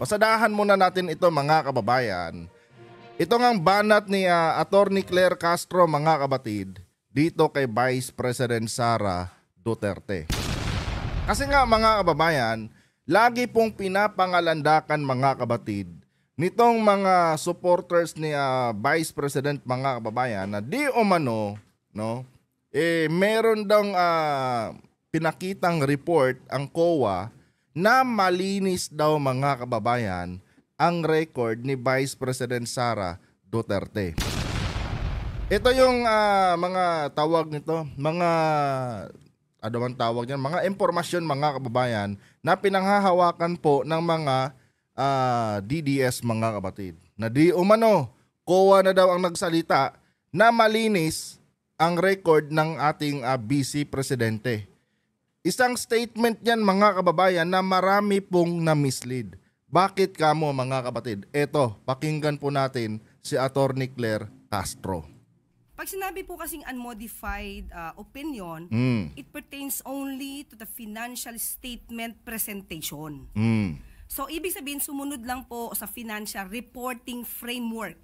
Pasadahan muna natin ito mga kababayan. Ito ngang banat ni Attorney Claire Castro mga kabatid dito kay Vice President Sara Duterte. Kasi nga mga kababayan, lagi pong pinapangalandakan mga kabatid nitong mga supporters ni Vice President mga kababayan na di umano, no, meron daw pinakitang report ang COA na malinis daw mga kababayan ang record ni Vice President Sara Duterte. Ito yung mga tawag nito, mga ano man tawag niyan, mga impormasyon mga kababayan na pinanghahawakan po ng mga DDS mga kapatid. Na di umano, COA na daw ang nagsalita na malinis ang record ng ating Vice Presidente. Isang statement yan mga kababayan na marami pong na-mislead. Bakit kamo mga kapatid? Eto, pakinggan po natin si Attorney Claire Castro. Pag sinabi po kasing unmodified opinion, it pertains only to the financial statement presentation. So, ibig sabihin, sumunod lang po sa financial reporting framework.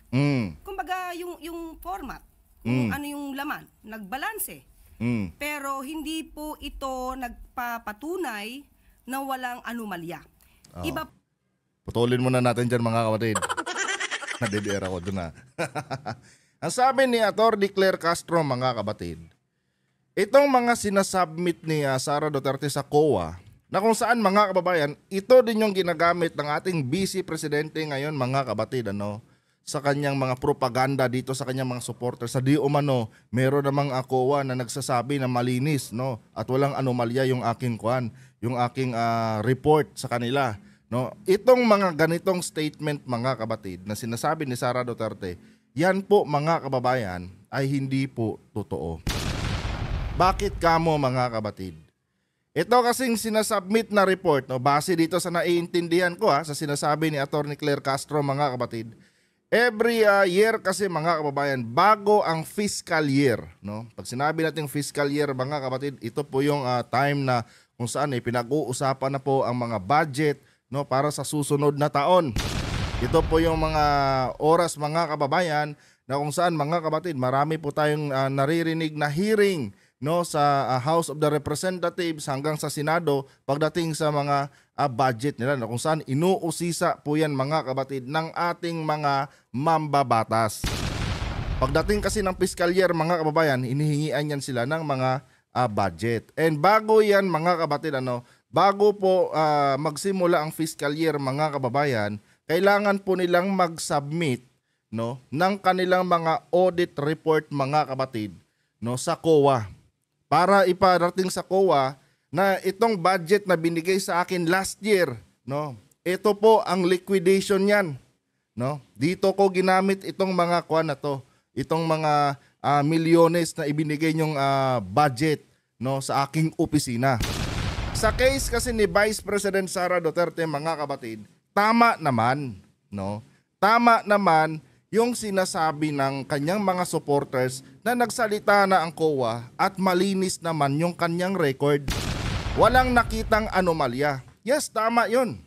Kumbaga, yung format, kung ano yung laman, nagbalanse. Pero hindi po ito nagpapatunay na walang anomalya. Iba. Putulin muna natin dyan mga kapatid. Nadidera ko dun na. Ang sabi ni Attorney Claire Castro mga kapatid, itong mga sinasubmit ni Sara Duterte sa COA, na kung saan mga kababayan, ito din yung ginagamit ng ating Vice Presidente ngayon mga kapatid, sa kanyang mga propaganda dito sa kanyang mga supporters. Sa di umano, meron namang COA na nagsasabi na malinis, at walang anomalya yung aking report sa kanila. Itong mga ganitong statement mga kapatid na sinasabi ni Sara Duterte, yan po mga kababayan ay hindi po totoo. Bakit kamo mga kapatid? Ito kasing sinasubmit na report, base dito sa naiintindihan ko sa sinasabi ni Attorney Claire Castro mga kapatid, every year kasi mga kababayan, bago ang fiscal year, pag sinabi natin fiscal year mga kapatid, ito po yung time na kung saan pinag-uusapan na po ang mga budget para sa susunod na taon. Ito po yung mga oras mga kababayan na kung saan mga kapatid, marami po tayong naririnig na hearing sa House of the Representatives hanggang sa Senado pagdating sa mga budget nila, na kung saan inuusisa po yan mga kapatid ng ating mga mambabatas. Pagdating kasi ng fiscal year mga kababayan, hinihingian yan sila ng mga budget. And bago yan mga kapatid, bago po magsimula ang fiscal year mga kababayan, kailangan po nilang mag-submit ng kanilang mga audit report mga kapatid sa COA. Para iparating sa COA na itong budget na binigay sa akin last year, ito po ang liquidation niyan. Dito ko ginamit itong mga kuan na to, itong mga milyones na ibinigay nyong budget sa aking opisina. Sa case kasi ni Vice President Sara Duterte mga kapatid, tama naman, Tama naman yung sinasabi ng kanyang mga supporters na nagsalita na ang COA at malinis naman yung kanyang record. Walang nakitang anomalya. Yes, tama yun.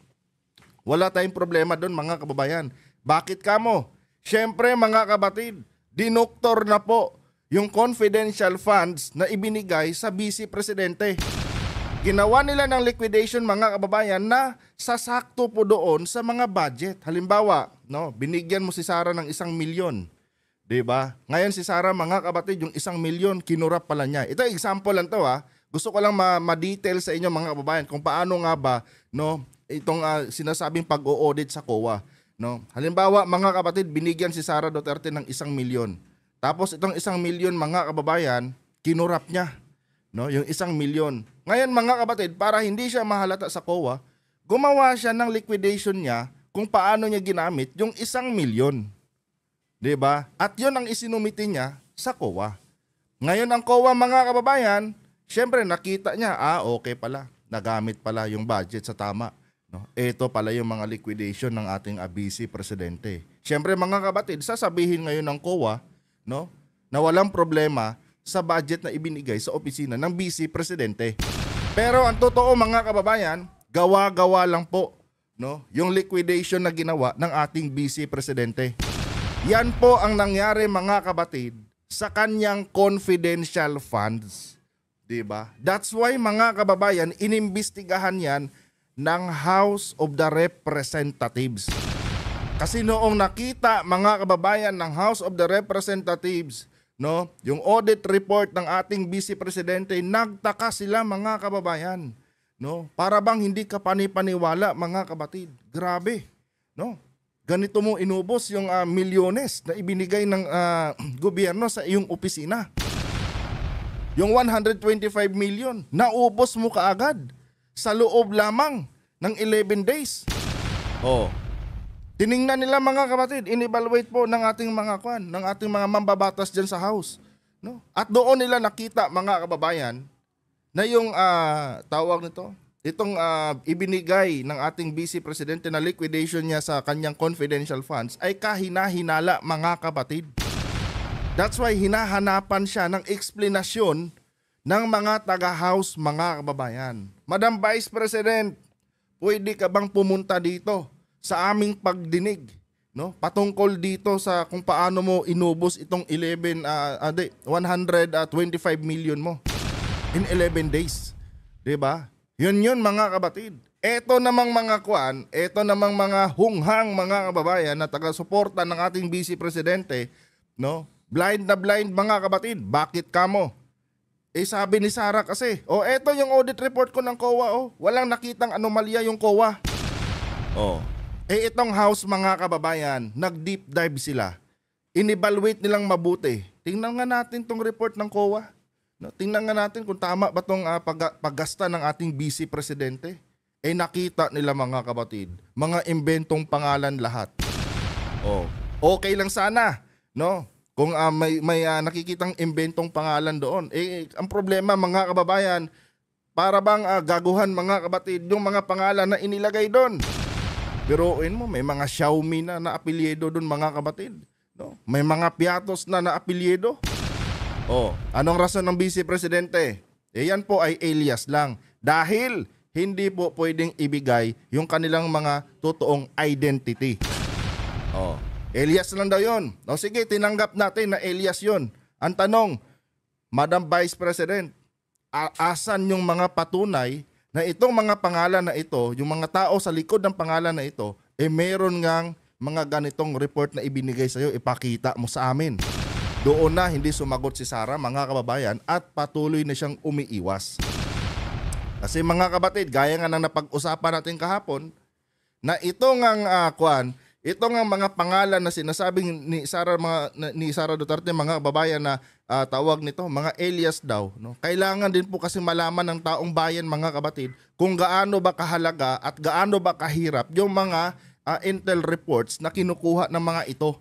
Wala tayong problema doon mga kababayan. Bakit kamo? Siyempre mga kapatid, dinoktor na po yung confidential funds na ibinigay sa Vice Presidente. Ginawa nila ng liquidation mga kababayan na sasakto po doon sa mga budget. Halimbawa, binigyan mo si Sara ng 1 milyon. Diba? Ngayon si Sara mga kapatid, yung 1 milyon, kinurap pala niya. Ito example lang to Gusto ko lang ma-detail sa inyo mga kababayan kung paano nga ba itong sinasabing pag-o-audit sa COA. Halimbawa mga kapatid, binigyan si Sara Duterte ng 1 milyon. Tapos itong 1 milyon mga kababayan, kinurap niya. Yung 1 milyon. Ngayon mga kapatid, para hindi siya mahalata sa COA, gumawa siya ng liquidation niya kung paano niya ginamit yung 1 milyon. Diba? At yun ang isinumiti niya sa COA. Ngayon ang COA mga kababayan, syempre nakita niya, okay pala, nagamit pala yung budget sa tama. Ito pala yung mga liquidation ng ating Vice Presidente. Syempre mga kapatid, sasabihin ngayon ng COA na walang problema sa budget na ibinigay sa opisina ng Vice Presidente. Pero ang totoo mga kababayan, gawa-gawa lang po no, yung liquidation na ginawa ng ating Vice Presidente. Yan po ang nangyari mga kabatid sa kanyang confidential funds. Diba? That's why mga kababayan, inimbestigahan yan ng House of the Representatives. Kasi noong nakita mga kababayan ng House of the Representatives, no, yung audit report ng ating Vice Presidente, nagtaka sila mga kababayan. No, para bang hindi ka panipaniwala mga kabatid. Grabe, no? Ganito mo inubos yung milyones na ibinigay ng gobyerno sa iyong opisina. Yung 125 million, naubos mo kaagad sa loob lamang ng 11 days. Oh. Tiningnan nila mga kabatid, in-evaluate po ng ating mga ng ating mga mambabatas diyan sa house, no? At doon nila nakita mga kababayan na yung tawag nito, itong ibinigay ng ating Vice Presidente na liquidation niya sa kanyang confidential funds ay kahina-hinala mga kapatid. That's why hinahanapan siya ng eksplanasyon ng mga taga-house mga kababayan. Madam Vice President, pwede ka bang pumunta dito sa aming pagdinig, no? Patungkol dito sa kung paano mo inubos itong 125 million mo in 11 days. 'Di ba? Yun mga kabatid. Ito namang mga ito namang mga hunghang mga kababayan na taga-suporta ng ating Vice Presidente, no? Blind na blind mga kabatid. Bakit kamo? Sabi ni Sara kasi, eto yung audit report ko ng COA, walang nakitang anomalya yung COA. Itong house mga kababayan, nag-deep dive sila. In-evaluate nilang mabuti. Tingnan nga natin tong report ng COA. No, tingnan nga natin kung tama ba itong paggasta ng ating Vice Presidente. Nakita nila mga kabatid, mga imbentong pangalan lahat. Okay lang sana, no? Kung may nakikitang imbentong pangalan doon. Ang problema mga kababayan, para bang gaguhan mga kabatid yung mga pangalan na inilagay doon. Biruin mo, may mga Xiaomi na apelyido doon mga kabatid. No? May mga Piatos na apelyido. Anong rason ng Vice Presidente? Yan po ay alias lang. Dahil hindi po pwedeng ibigay yung kanilang mga totoong identity. Alias lang daw yun. Sige, tinanggap natin na alias yun. Ang tanong, Madam Vice President, asan yung mga patunay na itong mga pangalan na ito, yung mga tao sa likod ng pangalan na ito, meron ngang mga ganitong report na ibinigay sa'yo, ipakita mo sa amin. Doon na hindi sumagot si Sara mga kababayan at patuloy na siyang umiiwas. Kasi mga kabatid, gaya nga ng napag-usapan natin kahapon, na ito ngang ito ngang mga pangalan na sinasabing ni Sara Duterte mga kababayan na tawag nito, mga alias daw. No? Kailangan din po kasi malaman ng taong bayan mga kabatid kung gaano ba kahalaga at gaano ba kahirap yung mga intel reports na kinukuha ng mga ito.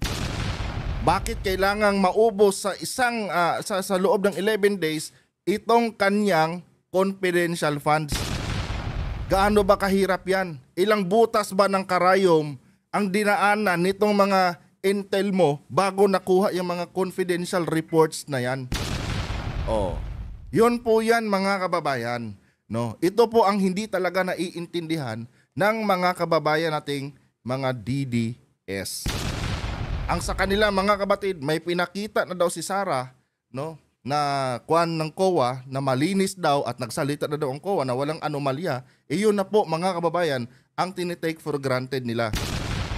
Bakit kailangang maubos sa sa loob ng 11 days itong kanyang confidential funds? Gaano ba kahirap yan? Ilang butas ba ng karayom ang dinaanan nitong mga intel mo bago nakuha yung mga confidential reports na yan? Yun po yan mga kababayan. No? Ito po ang hindi talaga naiintindihan ng mga kababayan nating mga DDS. Ang sa kanila mga kabatid, may pinakita na daw si Sara, no, na ng COA na malinis daw at nagsalita na daw ang COA na walang anomalya. Yun na po mga kababayan ang tinitake for granted nila.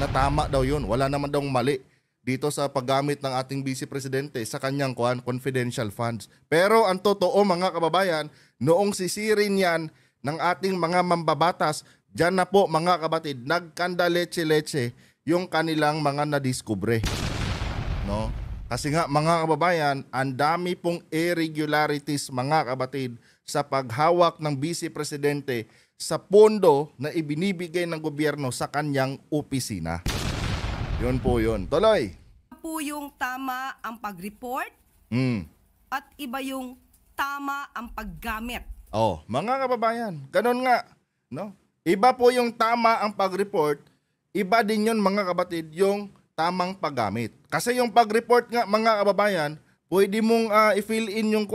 Na tama daw yun, wala naman daw mali dito sa paggamit ng ating Vice Presidente sa kanyang confidential funds. Pero ang totoo mga kababayan, noong sisirin yan ng ating mga mambabatas, dyan na po mga kabatid, nagkanda leche-leche yung kanilang mga nadiskubre. No? Kasi nga mga kababayan, ang dami pong irregularities mga kabatid sa paghawak ng Vice Presidente sa pondo na ibinibigay ng gobyerno sa kanyang opisina. Yun po yun. Tuloy. Po yung tama ang pag-report at iba yung tama ang paggamit. Mga kababayan, ganun nga. No? Iba po yung tama ang pag-report, iba din yun mga kabatid yung tamang paggamit. Kasi yung pag-report nga mga kababayan, pwede mong i-fill in yung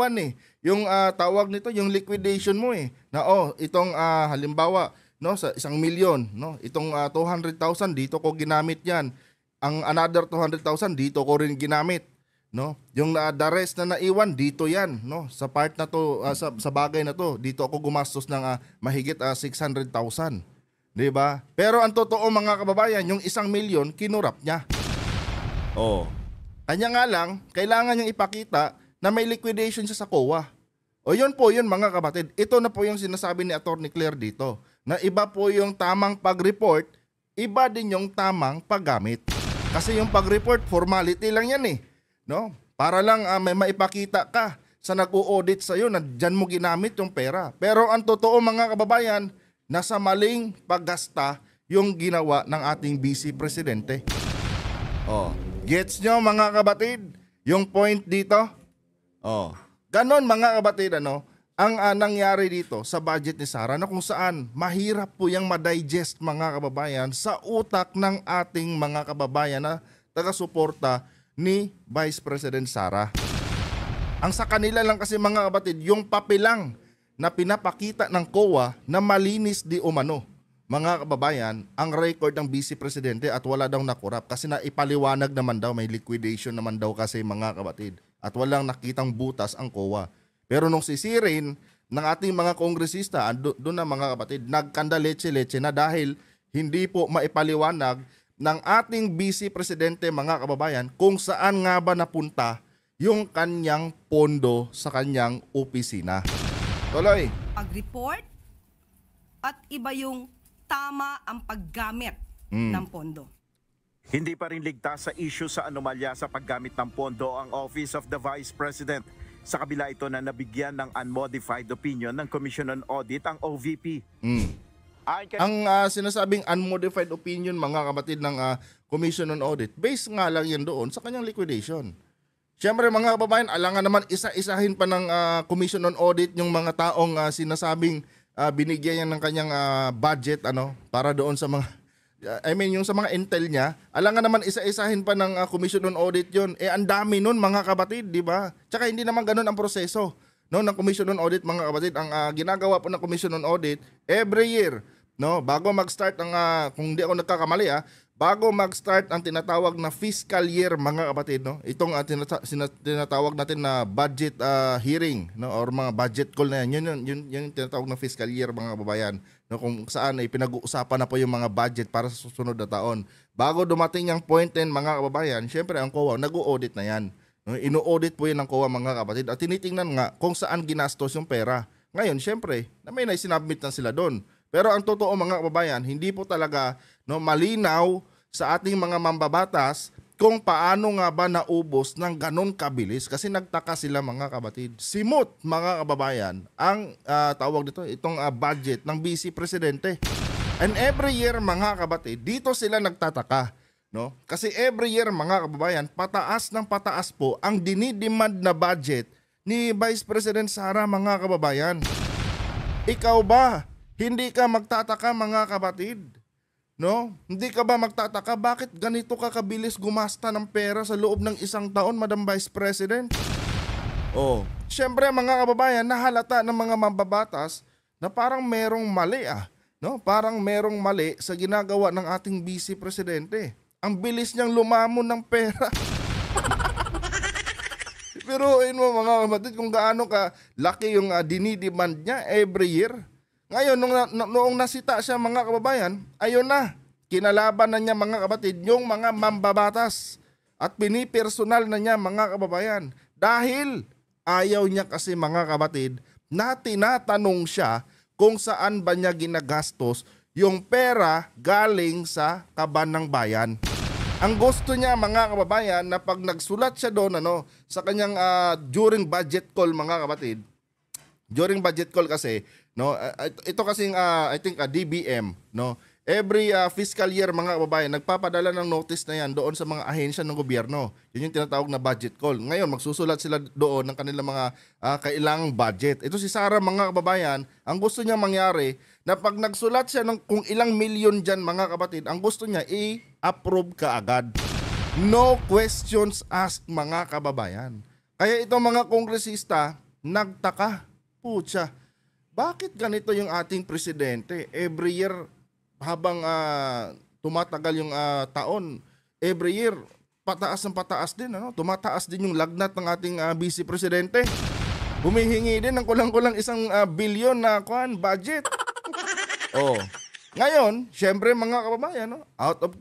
yung tawag nito, yung liquidation mo na itong halimbawa, no, sa 1,000,000, no? Itong 200,000 dito ko ginamit 'yan. Ang another 200,000 dito ko rin ginamit, no? Yung the rest na naiwan dito 'yan, no? Sa part na to, sa bagay na to, dito ako gumastos ng mahigit 600,000. 'Di ba? Pero ang totoo mga kababayan, yung 1,000,000 kinurap niya. Oh. Kanya nga lang, kailangan niyang ipakita na may liquidation siya sa COA. O yun po yun mga kapatid. Ito na po yung sinasabi ni Atty. Claire dito. Na iba po yung tamang pag-report, iba din yung tamang paggamit. Kasi yung pag-report, formality lang yan eh. No? Para lang may maipakita ka sa nag-u-audit sa'yo na dyan mo ginamit yung pera. Pero ang totoo mga kababayan, nasa maling paggasta yung ginawa ng ating Vice Presidente. Oh. Gets nyo mga kabatid? Yung point dito? Oh. Ganon mga kabatid, ang nangyari dito sa budget ni Sara na kung saan mahirap po yung ma-digest mga kababayan sa utak ng ating mga kababayan na taga-suporta ni Vice President Sara. Ang sa kanila lang kasi mga kabatid, yung papilang na pinapakita ng COA na malinis di umano. Mga kababayan, ang record ng Vice Presidente at wala daw nakurap kasi naipaliwanag naman daw, may liquidation naman daw kasi mga kabatid. At walang nakitang butas ang COA. Pero nung sisirin ng ating mga kongresista, doon na mga kapatid, nagkandaletse-letse na dahil hindi po maipaliwanag ng ating Vice Presidente mga kababayan kung saan nga ba napunta yung kanyang pondo sa kanyang opisina. Tuloy. Pag-report at iba yung tama ang paggamit ng pondo. Hindi pa rin ligtas sa issue sa anomalya sa paggamit ng pondo ang Office of the Vice President. Sa kabila ito na nabigyan ng unmodified opinion ng Commission on Audit ang OVP. Ang sinasabing unmodified opinion mga kapatid ng Commission on Audit, based nga lang yan doon sa kanyang liquidation. Siyempre mga kababayan, alangan naman isa-isahin pa ng Commission on Audit yung mga taong sinasabing binigyan niya ng kanyang budget para doon sa mga yung sa mga intel niya. Alangan naman isa-isahin pa ng Commission on Audit yon. Ang dami nun mga kapatid, di ba? Tsaka hindi naman ganun ang proseso ng Commission on Audit mga kapatid. Ang ginagawa po ng Commission on Audit every year, bago mag-start ang kung di ako nagkakamali bago mag-start ang tinatawag na fiscal year mga kapatid, itong tinatawag natin na budget hearing, or mga budget call na yan, yun tinatawag na fiscal year mga kababayan, kung saan ay pinag-uusapan na po yung mga budget para sa susunod na taon. Bago dumating yung point din mga kababayan, syempre ang COA nag-audit na yan. Ino-audit po yun ng COA mga kapatid at tinitingnan nga kung saan ginastos yung pera. Ngayon syempre, may sinabmit na sila doon. Pero ang totoo mga kababayan, hindi po talaga malinaw sa ating mga mambabatas kung paano nga ba naubos ng ganon kabilis kasi nagtaka sila mga kabatid. Simot mga kababayan ang tawag dito, itong budget ng Vice Presidente. And every year mga kabatid, dito sila nagtataka. Kasi every year mga kababayan, pataas ng pataas po ang dinidemand na budget ni Vice President Sara mga kababayan. Ikaw ba? Hindi ka magtataka mga kabatid? Hindi ka ba magtataka bakit ganito ka kabilis gumasta ng pera sa loob ng isang taon, Madam Vice President? Siyempre mga kababayan, nahalata ng mga mambabatas na parang merong mali Parang merong mali sa ginagawa ng ating Vice Presidente. Ang bilis niyang lumamon ng pera. Pero mo mga kabatid kung gaano ka laki yung dinidemand niya every year. Ngayon, noong nasita siya mga kababayan, ayun na, kinalaban na niya mga kabatid yung mga mambabatas at pinipersonal na niya mga kababayan. Dahil ayaw niya kasi mga kabatid na tinatanong siya kung saan ba niya ginagastos yung pera galing sa kaban ng bayan. Ang gusto niya mga kababayan na pag nagsulat siya doon sa kanyang during budget call mga kabatid, during budget call kasi, ito kasing I think DBM, every fiscal year mga kababayan, nagpapadala ng notice na yan doon sa mga ahensya ng gobyerno. Yun yung tinatawag na budget call. Ngayon, magsusulat sila doon ng kanilang mga kailangang budget. Ito si Sara mga kababayan, ang gusto niya mangyari, na pag nagsulat siya ng kung ilang milyon dyan mga kapatid, ang gusto niya i-approve ka agad. No questions asked mga kababayan. Kaya itong mga kongresista, nagtaka. Pucha, bakit ganito yung ating presidente? Every year, habang tumatagal yung taon, every year, pataas ng pataas din. Ano? Tumataas din yung lagnat ng ating vice presidente. Humihingi din ng kulang-kulang 1 bilyon na budget. Oh. Ngayon, syempre mga kababayan, no? Out of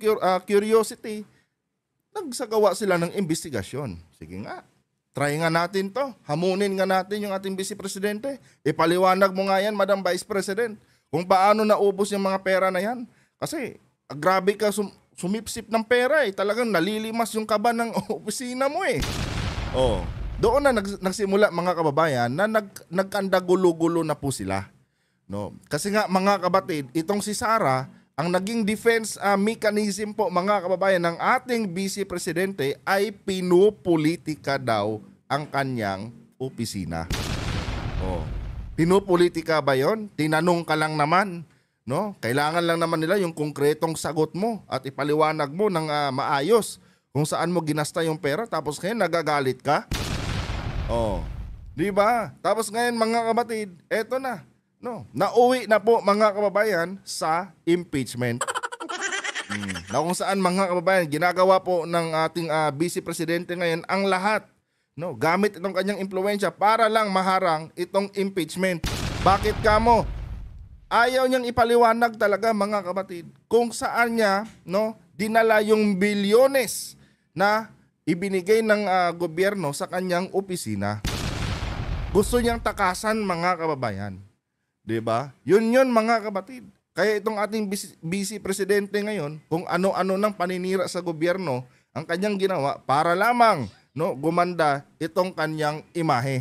curiosity, nagsagawa sila ng investigasyon. Sige nga, try nga natin to. Hamunin nga natin yung ating vice presidente. Ipaliwanag mo nga yan, Madam Vice President, kung paano naubos yung mga pera na yan. Kasi, grabe ka sumipsip ng pera eh. Talagang nalilimas yung kaba ng opisina mo eh. Oh. Doon na nagsimula mga kababayan na nagkandagulo-gulo na po sila. No? Kasi nga mga kabatid, itong si Sara, ang naging defense mechanism po mga kababayan ng ating vice presidente ay pinupolitika daw ang kanyang opisina. Oh. Pinupolitika ba yon? Tinanong ka lang naman. No? Kailangan lang naman nila yung konkretong sagot mo at ipaliwanag mo ng maayos kung saan mo ginasta yung pera tapos ngayon nagagalit ka. Oh. Di ba? Tapos ngayon mga kabatid, eto na. No, nauwi na po mga kababayan sa impeachment. Na kung saan mga kababayan, ginagawa po ng ating vice presidente ngayon ang lahat, no, gamit itong kanyang impluwensya para lang maharang itong impeachment. Bakit kamo? Ayaw niyang ipaliwanag talaga mga kapatid kung saan niya, no, dinala yung bilyones na ibinigay ng gobyerno sa kanyang opisina. Gusto niyang takasan mga kababayan. 'Di ba? Yun mga kapatid. Kaya itong ating vice presidente ngayon, kung ano-ano ng paninira sa gobyerno, ang kanyang ginawa para lamang, no, gumanda itong kanyang imahe.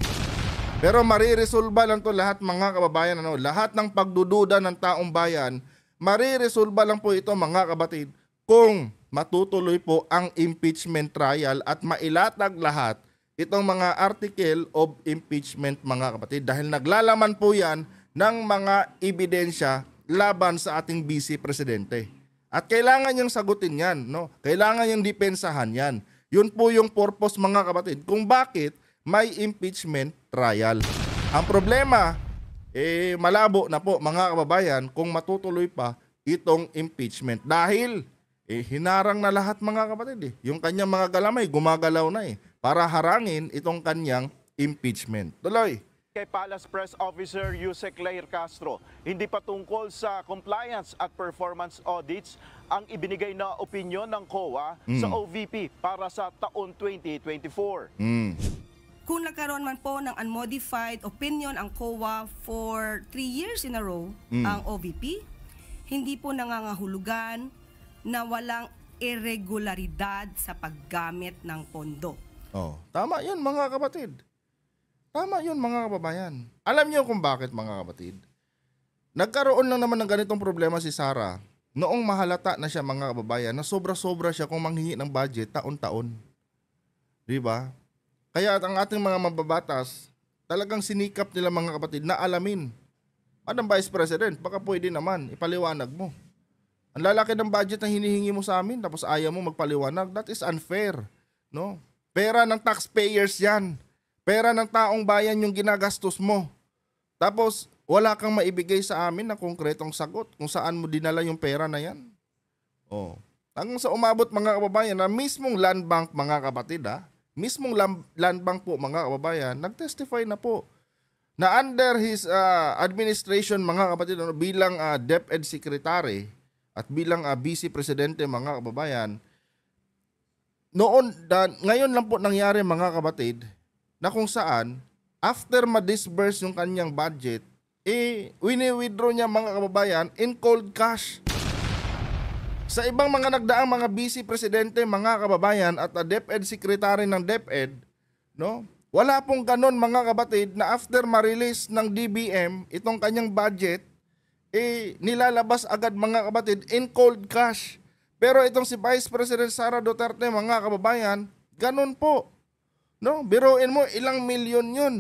Pero mariresolba lang to lahat mga kababayan, ano, lahat ng pagdududa ng taong bayan, mariresolba lang po ito mga kapatid kung matutuloy po ang impeachment trial at mailatag lahat itong mga article of impeachment mga kapatid dahil naglalaman po yan ng mga ebidensya laban sa ating vice presidente. At kailangan niyang sagutin yan, no? Kailangan niyang depensahan yan. Yun po yung purpose mga kapatid kung bakit may impeachment trial. Ang problema, malabo na po mga kababayan kung matutuloy pa itong impeachment. Dahil hinarang na lahat mga kapatid. Yung kanyang mga galamay gumagalaw na para harangin itong kanyang impeachment. Tuloy. Kay Palace Press Officer Yusek Claire Castro, hindi pa tungkol sa compliance at performance audits ang ibinigay na opinyon ng COA sa OVP para sa taon 2024. Kung nagkaroon man po ng unmodified opinion ang COA for 3 years in a row, ang OVP, hindi po nangangahulugan na walang irregularidad sa paggamit ng pondo. Oh, tama 'yun mga kapatid. Tama yun mga kababayan. Alam niyo kung bakit mga kapatid? Nagkaroon lang naman ng ganitong problema si Sara noong mahalata na siya mga kababayan na sobra-sobra siya kung manghingi ng budget taon-taon. Diba? Kaya ang ating mga mababatas, talagang sinikap nila mga kapatid na alamin. Madam Vice President, baka pwede naman, ipaliwanag mo. Ang lalaki ng budget na hinihingi mo sa amin tapos ayaw mo magpaliwanag, that is unfair. No? Pera ng taxpayers yan. Pera ng taong bayan yung ginagastos mo. Tapos, wala kang maibigay sa amin na konkretong sagot kung saan mo dinala yung pera na yan. Oh. Hanggang sa umabot mga kababayan na mismong land bank mga kapatid mismong land bank po mga kababayan, nag-testify na po na under his administration mga kapatid bilang DepEd Secretary at bilang Vice Presidente mga kababayan, ngayon lang po nangyari mga kapatid, na kung saan, after ma-disburse yung kanyang budget, wini-withdraw niya mga kababayan in cold cash. Sa ibang mga nagdaang mga vice presidente, mga kababayan, at DepEd secretary ng DepEd, no? Wala pong ganon mga kabatid na after ma-release ng DBM itong kanyang budget, nilalabas agad mga kabatid in cold cash. Pero itong si Vice President Sara Duterte mga kababayan, ganon po. No, biruin mo ilang milyon yun.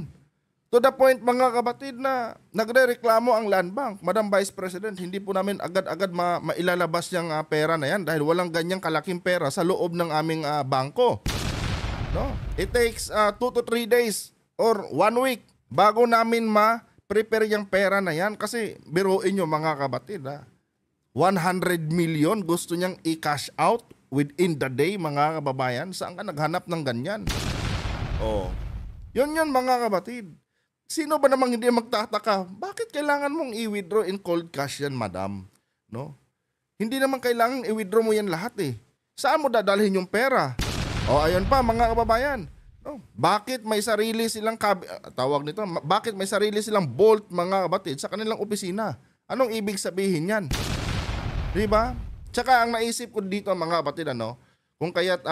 To the point mga kapatid na nagrereklamo ang Land Bank. Madam Vice President, hindi po namin agad-agad mailalabas yung pera na yan dahil walang ganyang kalaking pera sa loob ng aming bangko. No? It takes 2 to 3 days or 1 week bago namin prepare yung pera na yan kasi biruin nyo mga kabatid 100 million gusto niyang i-cash out within the day mga kababayan. Saan ka naghanap ng ganyan? Oh. Yun mga kabatid. Sino ba namang hindi magtataka? Bakit kailangan mong i-withdraw in cold cash yan, madam? No? Hindi naman kailangan i-withdraw mo yan lahat eh. Saan mo dadalhin yung pera? O ayun pa mga kababayan. No? Bakit may sarili silang bakit may sarili silang vault mga kabatid sa kanilang opisina? Anong ibig sabihin yan? 'Di ba? Tsaka ang naisip ko dito mga kabatid kung kaya't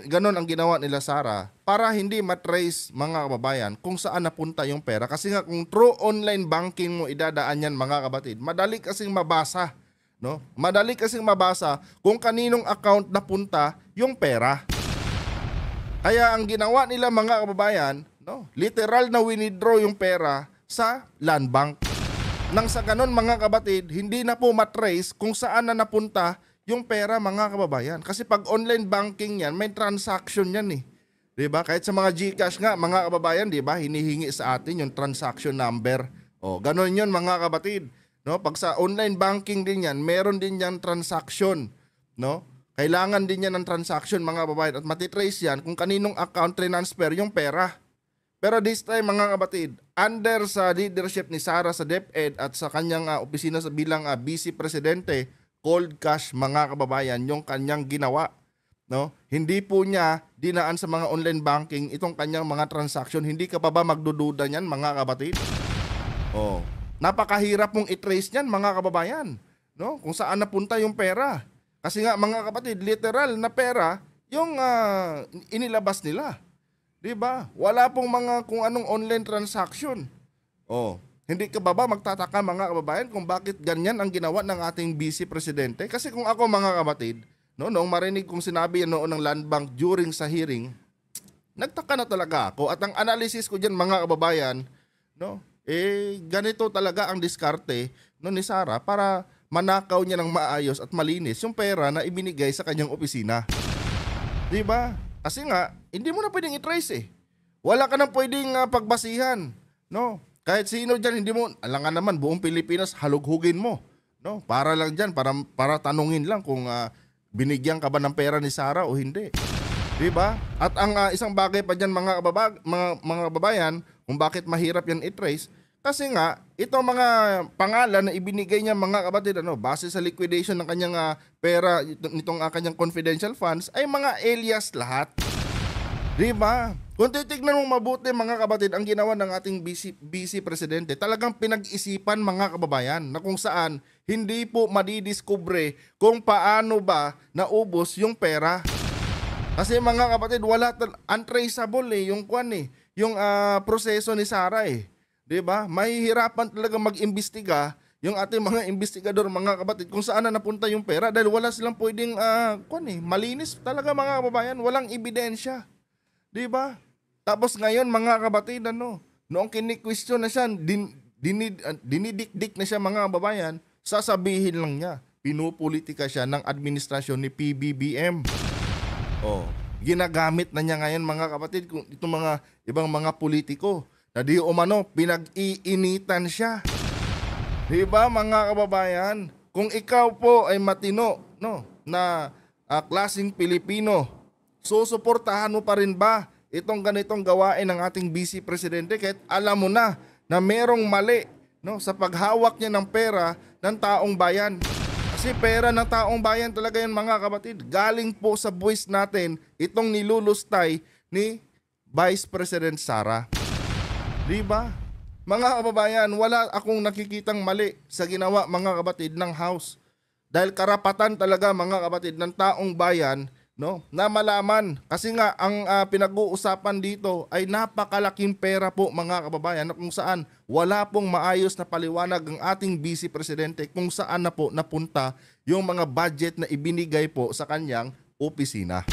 ganon ang ginawa nila Sara para hindi matrace mga kababayan kung saan napunta yung pera. Kasi nga kung through online banking mo idadaan yan mga kabatid, madali kasing mabasa. No? Madali kasing mabasa kung kaninong account napunta yung pera. Kaya ang ginawa nila mga kababayan, literal na winidraw yung pera sa land bank. Nang sa ganon mga kabatid, hindi na po matrace kung saan na napunta yung pera mga kababayan. Kasi pag online banking yan, may transaction yan eh. Diba? Kahit sa mga GCash nga, mga kababayan, diba? Hinihingi sa atin yung transaction number. O, ganon yun mga kabatid. No? Pag sa online banking din yan, meron din yan transaction. No? Kailangan din yan ng transaction mga kababayan. At matitrace yan kung kaninong account transfer yung pera. Pero this time mga kabatid, under sa leadership ni Sara sa DepEd at sa kanyang opisina sa bilang Vice Presidente, cold cash mga kababayan yung kanyang ginawa. No? Hindi po niya dinaan sa mga online banking itong kanyang mga transaction. Hindi ka pa ba magdududa niyan mga kabatid? Oh, napakahirap mong i-trace niyan mga kababayan. No? Kung saan napunta yung pera. Kasi nga mga kapatid, literal na pera yung inilabas nila. 'Di ba? Wala pong mga kung anong online transaction. Oh, hindi ka ba magtataka mga kababayan kung bakit ganyan ang ginawa ng ating Vice Presidente? Kasi kung ako mga kapatid, noong marinig kong sinabi yan noon ng Land Bank during sa hearing, nagtaka na talaga ako. At ang analysis ko diyan mga kababayan, ganito talaga ang diskarte ni Sara para manakaw niya ng maayos at malinis yung pera na ibinigay sa kanyang opisina. 'Di ba? Kasi nga, hindi mo na pwedeng i-trace eh. Wala ka nang pwedeng pagbasihan. No? Kahit sino dyan, hindi mo, alangan naman, buong Pilipinas, halughugin mo. No? Para lang dyan, para tanungin lang kung binigyan ka ba ng pera ni Sara o hindi. Diba? At ang isang bagay pa dyan mga kababayan, kung bakit mahirap yan i-trace, kasi nga, itong mga pangalan na ibinigay niya mga kapatid, base sa liquidation ng kanyang pera, nitong kanyang confidential funds, ay mga alias lahat. Diba? Kung titignan mong mabuti mga kapatid, ang ginawa ng ating Vice Presidente, talagang pinag-isipan mga kababayan na kung saan hindi po madidiskubre kung paano ba naubos yung pera. Kasi mga kapatid, untraceable yung proseso ni Sara eh. 'Di ba? Mahihirapan talaga mag-imbestiga yung ating mga investigador mga kapatid kung saan na napunta yung pera dahil wala silang pwedeng malinis talaga mga kababayan, walang ebidensya. 'Di ba? Tapos ngayon mga kapatid noong kini-question na siya, dinidikdik na siya mga kababayan, sasabihin lang niya, pinupolitika siya ng administrasyon ni PBBM. Oh, ginagamit na niya ngayon mga kapatid kung itong mga ibang mga politiko na di umano pinag-iinitan siya. Di ba mga kababayan? Kung ikaw po ay matino na klaseng Pilipino, susuportahan mo pa rin ba itong ganitong gawain ng ating Vice Presidente kahit alam mo na merong mali sa paghawak niya ng pera ng taong bayan? Kasi pera ng taong bayan talaga yan mga kapatid. Galing po sa buwis natin itong nilulustay ni Vice President Sara. Diba? Mga kababayan, wala akong nakikitang mali sa ginawa mga kapatid ng House. Dahil karapatan talaga mga kapatid ng taong bayan na malaman. Kasi nga ang pinag-uusapan dito ay napakalaking pera po mga kababayan na kung saan wala pong maayos na paliwanag ang ating Vice Presidente kung saan na po napunta yung mga budget na ibinigay po sa kanyang opisina.